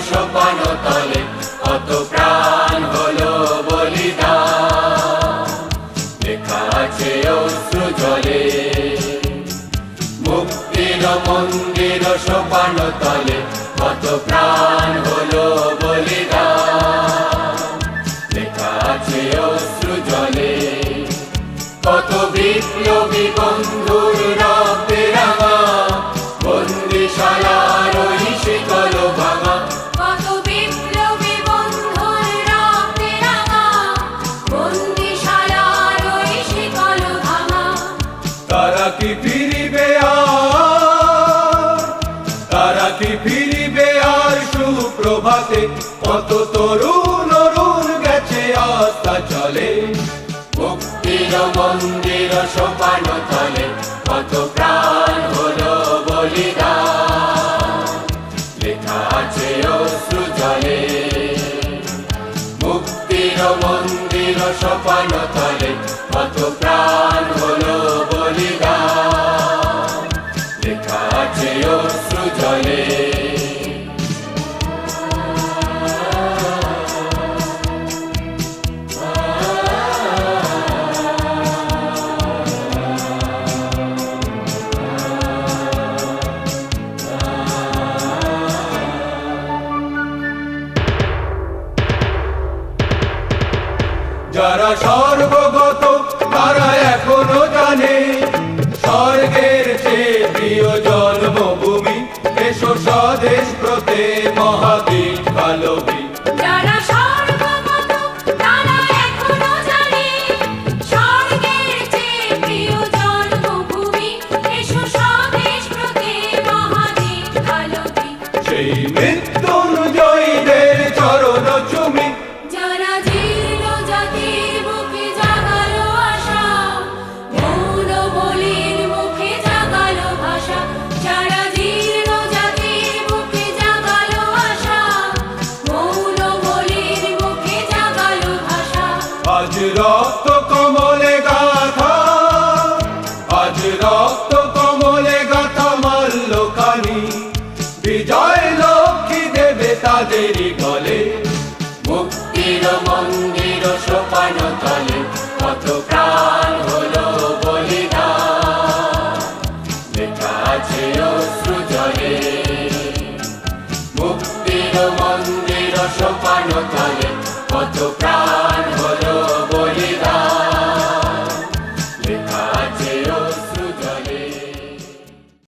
সোপান তলে কত প্রাণ হলো বলিদান, লেখা আছে অশ্রু জলে। মুক্তির মন্দির সোপান তলে কত প্রাণ হলো বলিদান, লেখা আছে অশ্রু জলে। কত বিপ্লবী বন্ধুর রক্তে রাঙা বন্দিশালার ওই শিকল ভাঙা, কত বিপ্লবী বন্ধুর রক্তে রাঙা বন্দিশালার ওই শিকল ভাঙা। তারা কি ফিরিবে আর, তারা কি ফিরিবে আর সুপ্রভাতে? কত তরুণ অরুণ গেছে আস্থা চলে। মুক্তির মন্দির সোপান তলে কত প্রাণ হলো বলিদান, লেখা আছে অশ্রু জলে। মুক্তির মন্দির সোপান তলে কত প্রাণ হলো বলিদান, লেখা আছে অশ্রু জলে। যারা সর্বগত তারা এখনো জানে স্বর্গের চেয়ে প্রিয় জন্মভূমি। এসো স্বদেশ ব্রতে মহাবীর কালবি। যারা সর্বগত তারা এখনো জানে স্বর্গের চেয়ে প্রিয় জন্মভূমি। এসো স্বদেশ ব্রতে মহাবীর কালবি। সেই মৃত্যুঞ্জয়ীদের চরণ চুমি। যারা জীর্ণ জাতির বুকে জাগালো আশা, মৌন বলির মুখে জাগালো ভাষা। যারা জীর্ণ জাতির বুকে জাগালো আশা, মৌন বলির মুখে জাগালো ভাষা। আজ রক্ত কমলে গাথা, আজ রক্ত কমলে গাথা মাল্যখানি। বিজয় লক্ষ্মী দেবে তাদেরই গলে। মুক্তির মন্দির সোপান তলে